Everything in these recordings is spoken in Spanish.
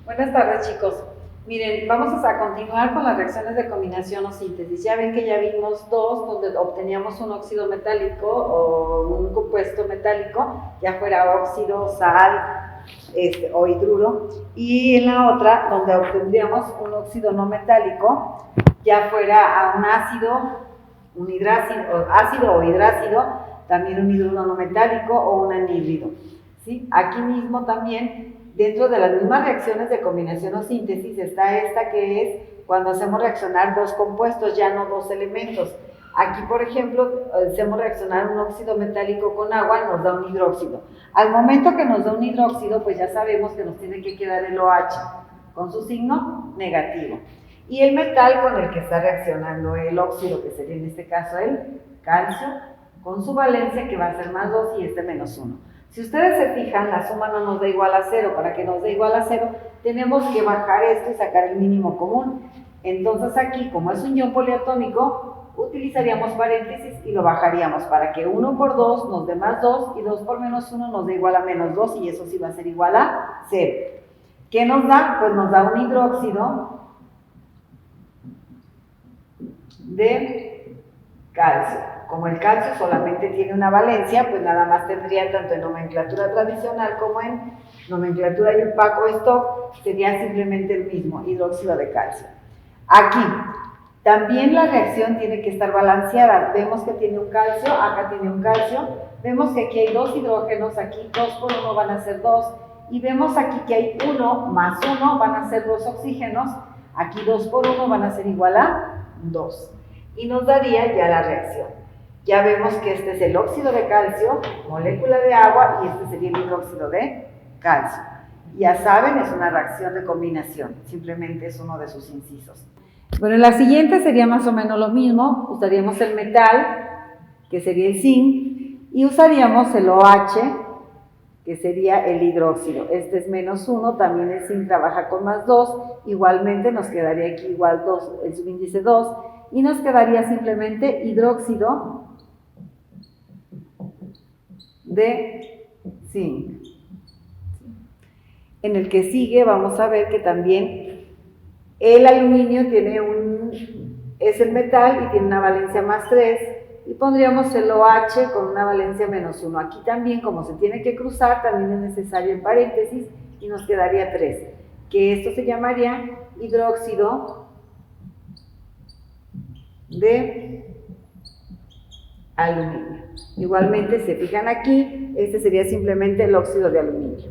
Buenas tardes, chicos. Miren, vamos a continuar con las reacciones de combinación o síntesis. Ya ven que ya vimos dos donde obteníamos un óxido metálico o un compuesto metálico, ya fuera óxido, sal o hidruro, y en la otra donde obtendríamos un óxido no metálico, ya fuera a un ácido, un hidrácido, ácido o hidrácido, también un hidruro no metálico o un anhídrido. ¿Sí? Aquí mismo también, dentro de las mismas reacciones de combinación o síntesis, está esta que es cuando hacemos reaccionar dos compuestos, ya no dos elementos. Aquí, por ejemplo, hacemos reaccionar un óxido metálico con agua, nos da un hidróxido. Al momento que nos da un hidróxido, pues ya sabemos que nos tiene que quedar el OH con su signo negativo. Y el metal con el que está reaccionando el óxido, que sería en este caso el calcio, con su valencia que va a ser más 2 y este menos 1. Si ustedes se fijan, la suma no nos da igual a 0. Para que nos dé igual a 0, tenemos que bajar esto y sacar el mínimo común. Entonces aquí, como es un ion poliatómico, utilizaríamos paréntesis y lo bajaríamos para que 1 por 2 nos dé más 2 y 2 por menos 1 nos dé igual a menos 2 y eso sí va a ser igual a 0. ¿Qué nos da? Pues nos da un hidróxido de calcio. Como el calcio solamente tiene una valencia, pues nada más tendría tanto en nomenclatura tradicional como en nomenclatura Yupac o Stock, sería simplemente el mismo, hidróxido de calcio. Aquí, también la reacción tiene que estar balanceada. Vemos que tiene un calcio, acá tiene un calcio, vemos que aquí hay dos hidrógenos, aquí 2 por 1 van a ser 2, y vemos aquí que hay 1 más 1 van a ser 2 oxígenos, aquí 2 por 1 van a ser igual a 2, y nos daría ya la reacción. Ya vemos que este es el óxido de calcio, molécula de agua, y este sería el hidróxido de calcio. Ya saben, es una reacción de combinación, simplemente es uno de sus incisos. Bueno, la siguiente sería más o menos lo mismo, usaríamos el metal, que sería el zinc, y usaríamos el OH, que sería el hidróxido. Este es menos 1, también el zinc trabaja con más 2, igualmente nos quedaría aquí igual 2, el subíndice 2, y nos quedaría simplemente hidróxido de zinc. En el que sigue vamos a ver que también el aluminio es el metal y tiene una valencia más 3, y pondríamos el OH con una valencia menos 1. Aquí también, como se tiene que cruzar, también es necesario en paréntesis y nos quedaría 3, que esto se llamaría hidróxido de aluminio. Igualmente, se fijan aquí, este sería simplemente el óxido de aluminio.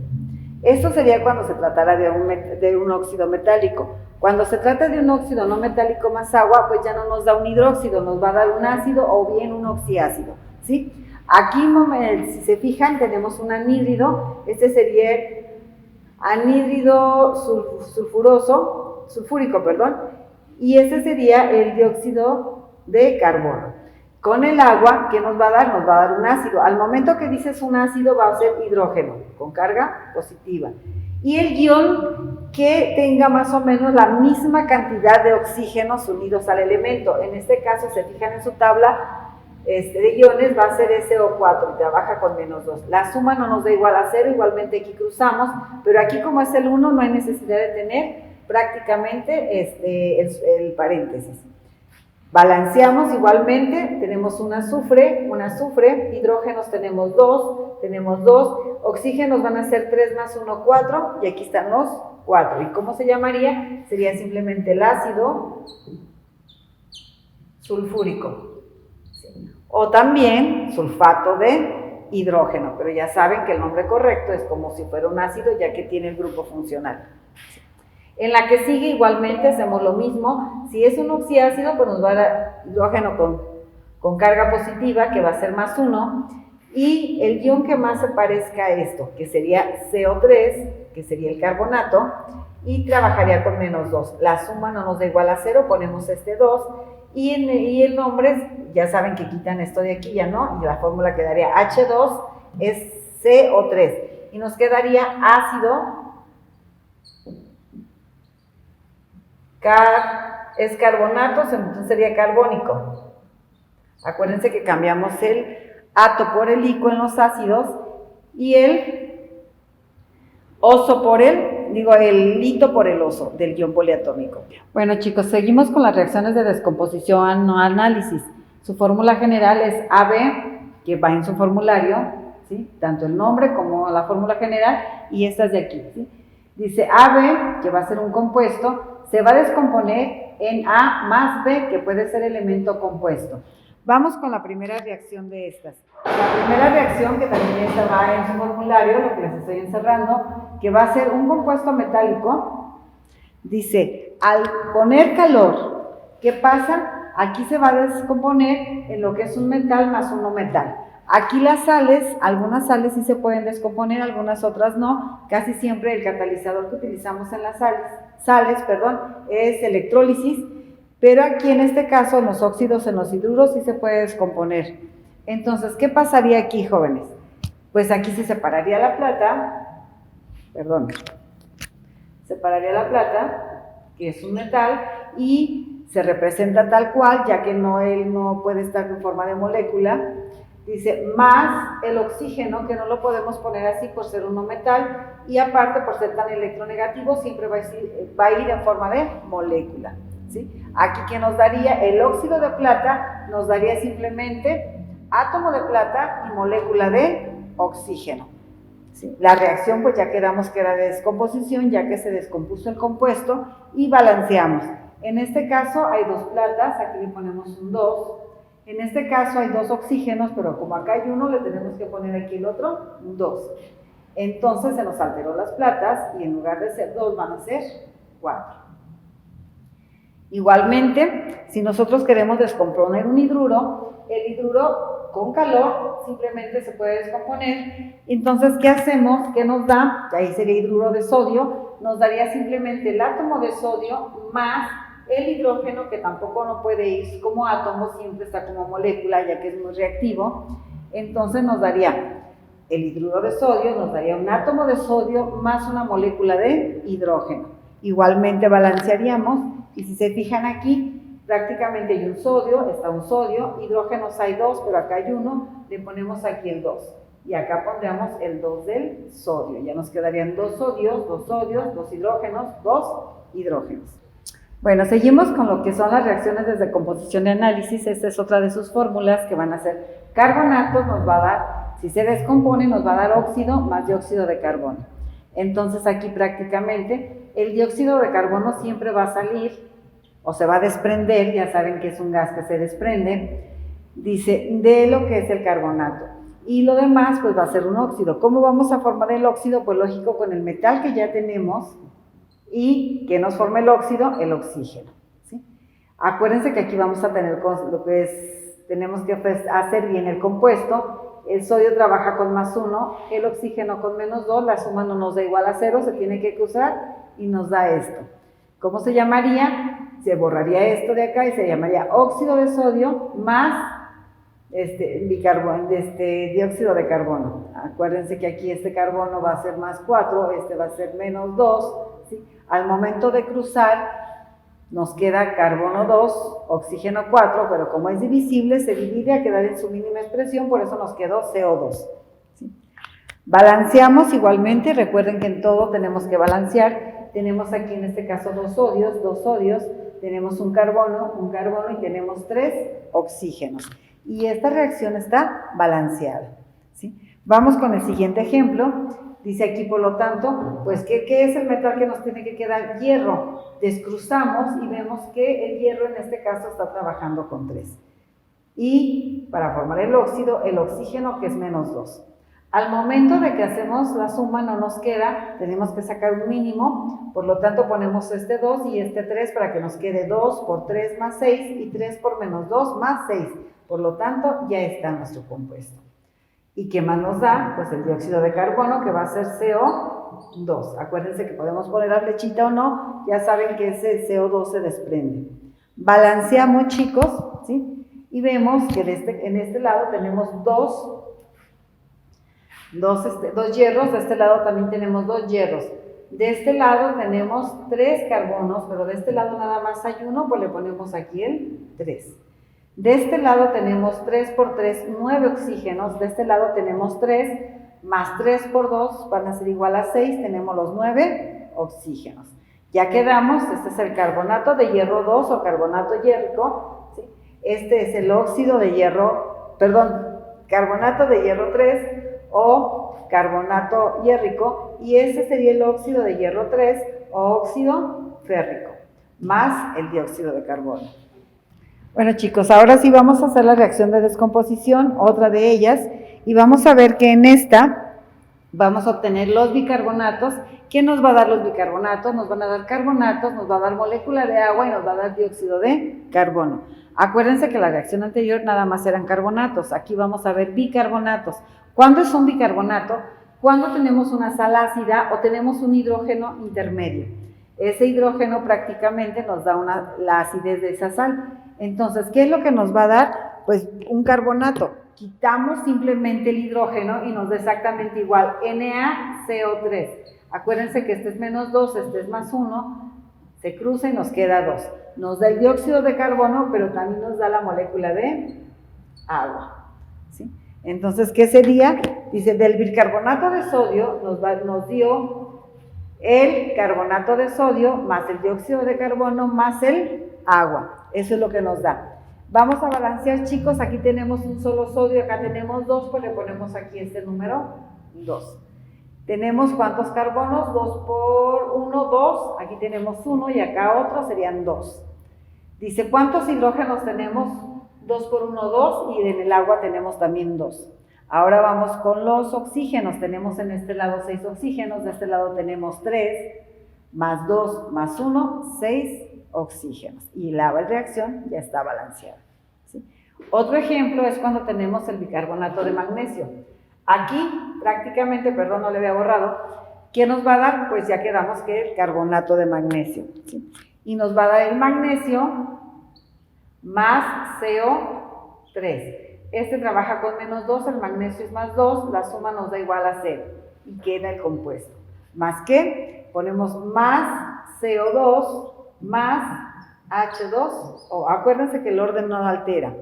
Esto sería cuando se tratara de un óxido metálico. Cuando se trata de un óxido no metálico más agua, pues ya no nos da un hidróxido, nos va a dar un ácido o bien un oxiácido, ¿sí? Aquí, si se fijan, tenemos un anhídrido. Este sería el anhídrido sulfúrico, y este sería el dióxido de carbono. Con el agua, ¿qué nos va a dar? Nos va a dar un ácido. Al momento que dices un ácido, va a ser hidrógeno, con carga positiva. Y el ion que tenga más o menos la misma cantidad de oxígenos unidos al elemento. En este caso, se fijan en su tabla de iones, va a ser SO4 y trabaja con menos 2. La suma no nos da igual a 0, igualmente aquí cruzamos, pero aquí como es el 1, no hay necesidad de tener prácticamente el paréntesis. Balanceamos igualmente, tenemos un azufre, hidrógenos tenemos 2, oxígenos van a ser 3 más 1, 4, y aquí están los 4. ¿Y cómo se llamaría? Sería simplemente el ácido sulfúrico. O también sulfato de hidrógeno, pero ya saben que el nombre correcto es como si fuera un ácido, ya que tiene el grupo funcional. En la que sigue igualmente hacemos lo mismo. Si es un oxiácido, pues nos va a dar hidrógeno con carga positiva, que va a ser más 1, y el ion que más se parezca a esto, que sería CO3, que sería el carbonato, y trabajaría con menos 2. La suma no nos da igual a 0, ponemos este 2, y el nombre, ya saben que quitan esto de aquí, ya no, y la fórmula quedaría H2 es CO3, y nos quedaría ácido es carbonato, entonces sería carbónico. Acuérdense que cambiamos el ato por el ico en los ácidos y el oso por el el hito por el oso del guión poliatómico. Bueno, chicos, seguimos con las reacciones de descomposición o análisis. Su fórmula general es AB, que va en su formulario, ¿sí? Tanto el nombre como la fórmula general, y estas de aquí, ¿sí? Dice AB, que va a ser un compuesto, se va a descomponer en A más B, que puede ser elemento compuesto. Vamos con la primera reacción de estas. La primera reacción, que también esta va en su formulario, lo que les estoy encerrando, que va a ser un compuesto metálico. Dice, al poner calor, ¿qué pasa? Aquí se va a descomponer en lo que es un metal más un no metal. Aquí las sales, algunas sales sí se pueden descomponer, algunas otras no. Casi siempre el catalizador que utilizamos en las sales, es electrólisis, pero aquí en este caso en los óxidos, en los hidruros sí se puede descomponer. Entonces, ¿qué pasaría aquí, jóvenes? Pues aquí se separaría la plata, que es un metal, y se representa tal cual, ya que él no puede estar en forma de molécula. Dice, más el oxígeno, que no lo podemos poner así por ser un no metal, y aparte por ser tan electronegativo, siempre va a ir en forma de molécula, ¿sí? Aquí, ¿qué nos daría? El óxido de plata nos daría simplemente átomo de plata y molécula de oxígeno, ¿sí? La reacción, pues ya quedamos que era de descomposición, ya que se descompuso el compuesto, y balanceamos. En este caso hay 2 platas, aquí le ponemos un 2. En este caso hay 2 oxígenos, pero como acá hay 1, le tenemos que poner aquí el otro, un 2. Entonces se nos alteró las platas, y en lugar de ser 2 van a ser 4. Igualmente, si nosotros queremos descomponer un hidruro, el hidruro con calor simplemente se puede descomponer. Entonces, ¿qué hacemos? ¿Qué nos da? Ahí sería hidruro de sodio, nos daría simplemente el átomo de sodio más el hidrógeno, que tampoco no puede ir como átomo, siempre está como molécula, ya que es muy reactivo. Entonces nos daría el hidruro de sodio, nos daría un átomo de sodio más una molécula de hidrógeno. Igualmente balancearíamos, y si se fijan aquí, prácticamente hay un sodio, está un sodio, hidrógenos hay 2, pero acá hay 1, le ponemos aquí el 2. Y acá pondríamos el 2 del sodio, ya nos quedarían 2 sodios, 2 hidrógenos, 2 hidrógenos. Bueno, seguimos con lo que son las reacciones de descomposición de análisis. Esta es otra de sus fórmulas, que van a ser carbonatos, nos va a dar, si se descompone, nos va a dar óxido más dióxido de carbono. Entonces aquí prácticamente el dióxido de carbono siempre va a salir, o se va a desprender, ya saben que es un gas que se desprende, dice, de lo que es el carbonato. Y lo demás pues va a ser un óxido. ¿Cómo vamos a formar el óxido? Pues lógico, con el metal que ya tenemos. ¿Y que nos forma el óxido? El oxígeno, ¿sí? Acuérdense que aquí vamos a tener lo que tenemos que hacer bien el compuesto. El sodio trabaja con más 1, el oxígeno con menos 2, la suma no nos da igual a 0, se tiene que cruzar y nos da esto. ¿Cómo se llamaría? Se borraría esto de acá y se llamaría óxido de sodio más dióxido de carbono. Acuérdense que aquí este carbono va a ser más 4, este va a ser menos 2, ¿sí? Al momento de cruzar nos queda carbono 2, oxígeno 4, pero como es divisible se divide a quedar en su mínima expresión, por eso nos quedó CO2, ¿sí? Balanceamos igualmente, recuerden que en todo tenemos que balancear. Tenemos aquí en este caso 2 sodios, tenemos un carbono y tenemos 3 oxígenos. Y esta reacción está balanceada, ¿sí? Vamos con el siguiente ejemplo. Dice aquí, por lo tanto, pues, ¿qué es el metal que nos tiene que quedar? Hierro. Descruzamos y vemos que el hierro en este caso está trabajando con 3. Y para formar el óxido, el oxígeno, que es menos 2. Al momento de que hacemos la suma no nos queda, tenemos que sacar un mínimo, por lo tanto ponemos este 2 y este 3 para que nos quede 2 por 3 más 6 y 3 por menos 2 más 6. Por lo tanto, ya está nuestro compuesto. ¿Y qué más nos da? Pues el dióxido de carbono, que va a ser CO2. Acuérdense que podemos poner la flechita o no, ya saben que ese CO2 se desprende. Balanceamos, chicos, ¿sí? Y vemos que en este lado tenemos dos hierros, de este lado también tenemos 2 hierros. De este lado tenemos 3 carbonos, pero de este lado nada más hay 1, pues le ponemos aquí el 3. De este lado tenemos 3 por 3, 9 oxígenos. De este lado tenemos 3, más 3 por 2 van a ser igual a 6, tenemos los 9 oxígenos. Ya quedamos, este es el carbonato de hierro 2 o carbonato hierrico, ¿sí? Este es el óxido de hierro, carbonato de hierro 3 o carbonato hierrico, y este sería el óxido de hierro 3 o óxido férrico, más el dióxido de carbono. Bueno, chicos, ahora sí vamos a hacer la reacción de descomposición, otra de ellas, y vamos a ver que en esta vamos a obtener los bicarbonatos. ¿Qué nos va a dar los bicarbonatos? Nos van a dar carbonatos, nos va a dar molécula de agua y nos va a dar dióxido de carbono. Acuérdense que la reacción anterior nada más eran carbonatos, aquí vamos a ver bicarbonatos. ¿Cuándo es un bicarbonato? Cuando tenemos una sal ácida o tenemos un hidrógeno intermedio. Ese hidrógeno prácticamente nos da la acidez de esa sal. Entonces, ¿qué es lo que nos va a dar? Pues un carbonato. Quitamos simplemente el hidrógeno y nos da exactamente igual, NaCO3. Acuérdense que este es menos 2, este es más 1, se cruza y nos queda 2. Nos da el dióxido de carbono, pero también nos da la molécula de agua, ¿sí? Entonces, ¿qué sería? Dice, del bicarbonato de sodio nos dio el carbonato de sodio más el dióxido de carbono más el agua. Eso es lo que nos da. Vamos a balancear, chicos. Aquí tenemos un solo sodio, acá tenemos 2, pues le ponemos aquí este número 2. Tenemos ¿cuántos carbonos? 2 por 1, 2. Aquí tenemos 1 y acá otro, serían 2. Dice, ¿cuántos hidrógenos tenemos? 2 por 1, 2, y en el agua tenemos también 2. Ahora vamos con los oxígenos. Tenemos en este lado 6 oxígenos, de este lado tenemos 3, más 2, más 1, 6 oxígenos. Y la reacción ya está balanceada, ¿sí? Otro ejemplo es cuando tenemos el bicarbonato de magnesio. Aquí prácticamente, perdón, no le había borrado, ¿qué nos va a dar? Pues ya quedamos que el carbonato de magnesio, ¿sí? Y nos va a dar el magnesio más CO3. Este trabaja con menos 2, el magnesio es más 2, la suma nos da igual a 0 y queda el compuesto. ¿Más qué? Ponemos más CO2 más H2, acuérdense que el orden no altera.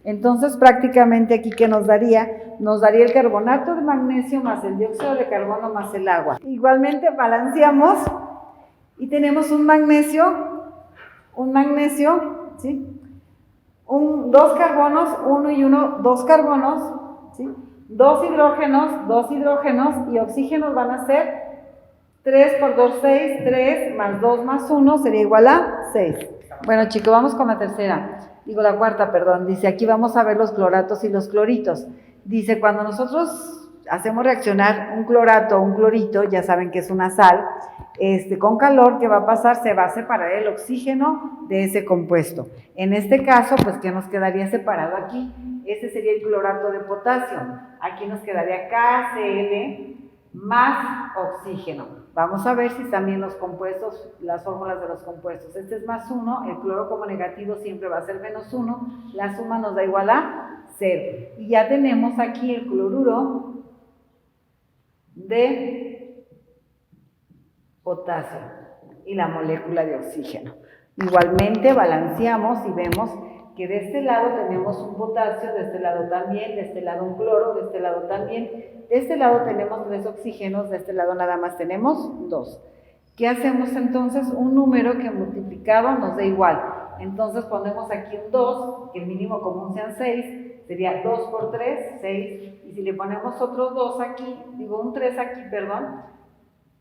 Entonces prácticamente aquí ¿qué nos daría? Nos daría el carbonato de magnesio más el dióxido de carbono más el agua. Igualmente balanceamos y tenemos un magnesio, ¿sí? Dos carbonos, 1 y 1, 2 carbonos, ¿sí? 2 hidrógenos y oxígenos van a ser 3 por 2, 6, 3 más 2 más 1 sería igual a 6. Bueno, chicos, vamos con la cuarta, perdón. Dice, aquí vamos a ver los cloratos y los cloritos. Dice, cuando nosotros hacemos reaccionar un clorato o un clorito, ya saben que es una sal, con calor, ¿qué va a pasar? Se va a separar el oxígeno de ese compuesto. En este caso, pues, ¿qué nos quedaría separado aquí? Este sería el clorato de potasio. Aquí nos quedaría KCl más oxígeno. Vamos a ver si también los compuestos, las fórmulas de los compuestos. Este es más 1, el cloro como negativo siempre va a ser menos 1, la suma nos da igual a 0. Y ya tenemos aquí el cloruro de potasio y la molécula de oxígeno. Igualmente balanceamos y vemos que de este lado tenemos un potasio, de este lado también, de este lado un cloro, de este lado también, de este lado tenemos 3 oxígenos, de este lado nada más tenemos 2. ¿Qué hacemos entonces? Un número que multiplicado nos da igual. Entonces ponemos aquí un 2, que el mínimo común sean 6, sería 2 por 3, 6, y si le ponemos otro 2 aquí, un 3 aquí, perdón,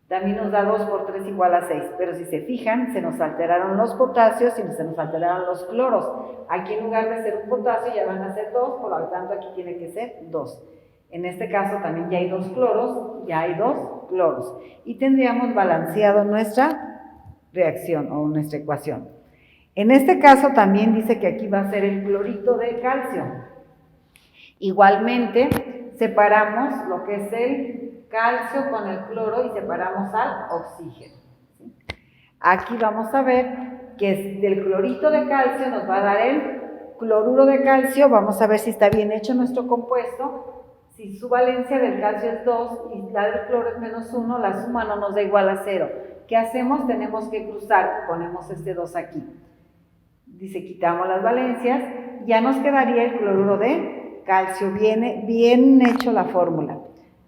también nos da 2 por 3 igual a 6, pero si se fijan, se nos alteraron los potasios y se nos alteraron los cloros. Aquí en lugar de ser un potasio ya van a ser 2, por lo tanto aquí tiene que ser 2. En este caso también ya hay 2 cloros, ya hay 2 cloros. Y tendríamos balanceado nuestra reacción o nuestra ecuación. En este caso también dice que aquí va a ser el clorito de calcio. Igualmente separamos lo que es el calcio con el cloro y separamos al oxígeno, ¿sí? Aquí vamos a ver que del clorito de calcio nos va a dar el cloruro de calcio. Vamos a ver si está bien hecho nuestro compuesto. Si su valencia del calcio es 2 y la del cloro es menos 1, la suma no nos da igual a 0. ¿Qué hacemos? Tenemos que cruzar, ponemos este 2 aquí. Dice, quitamos las valencias, ya nos quedaría el cloruro de calcio. Viene bien hecho la fórmula.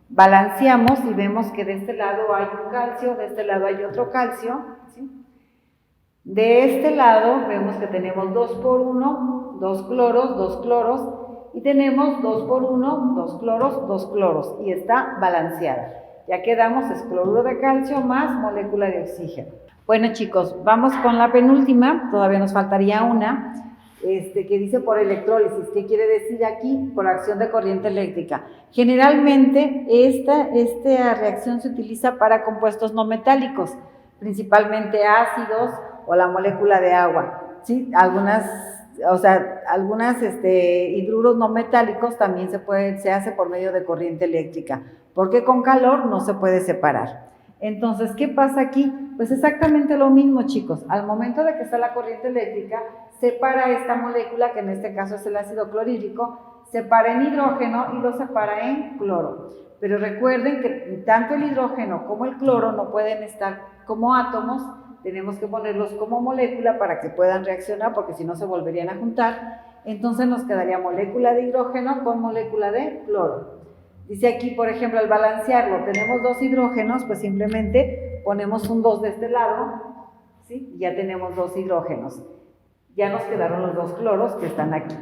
balanceamos y vemos que de este lado hay un calcio, de este lado hay otro calcio, ¿sí? De este lado vemos que tenemos 2 por 1, 2 cloros, y tenemos 2 por 1, 2 cloros, y está balanceada. Ya quedamos, es cloruro de calcio más molécula de oxígeno. Bueno chicos, vamos con la penúltima, todavía nos faltaría una, que dice por electrólisis. ¿Qué quiere decir aquí? Por acción de corriente eléctrica. Generalmente esta reacción se utiliza para compuestos no metálicos, principalmente ácidos o la molécula de agua, ¿sí? Algunos hidruros no metálicos también se hace por medio de corriente eléctrica, porque con calor no se puede separar. Entonces, ¿qué pasa aquí? Pues exactamente lo mismo, chicos. Al momento de que está la corriente eléctrica, separa esta molécula, que en este caso es el ácido clorhídrico, separa en hidrógeno y lo separa en cloro. Pero recuerden que tanto el hidrógeno como el cloro no pueden estar como átomos, tenemos que ponerlos como molécula para que puedan reaccionar, porque si no se volverían a juntar. Entonces nos quedaría molécula de hidrógeno con molécula de cloro. Dice aquí, por ejemplo, al balancearlo, tenemos 2 hidrógenos, pues simplemente ponemos un 2 de este lado, ¿sí? Y ya tenemos 2 hidrógenos. Ya nos quedaron los 2 cloros que están aquí.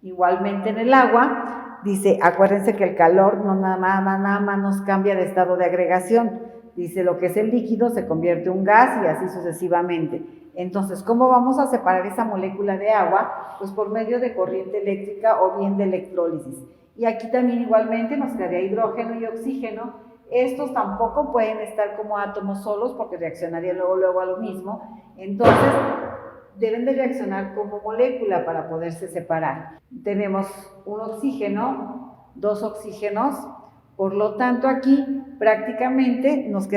Igualmente en el agua, dice, acuérdense que el calor no nada más nos cambia de estado de agregación. Dice, lo que es el líquido se convierte en un gas y así sucesivamente. Entonces, ¿cómo vamos a separar esa molécula de agua? Pues por medio de corriente eléctrica o bien de electrólisis. Y aquí también igualmente nos quedaría hidrógeno y oxígeno. Estos tampoco pueden estar como átomos solos porque reaccionarían luego a lo mismo. Entonces, deben de reaccionar como molécula para poderse separar. Tenemos un oxígeno, 2 oxígenos, por lo tanto aquí prácticamente nos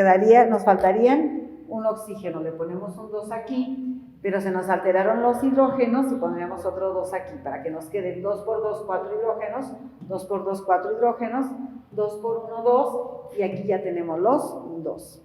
faltarían un oxígeno, le ponemos un 2 aquí, pero se nos alteraron los hidrógenos y pondríamos otro 2 aquí, para que nos queden 2 por 2, 4 hidrógenos, 2 por 2, 4 hidrógenos, 2 por 1, 2, y aquí ya tenemos los 2.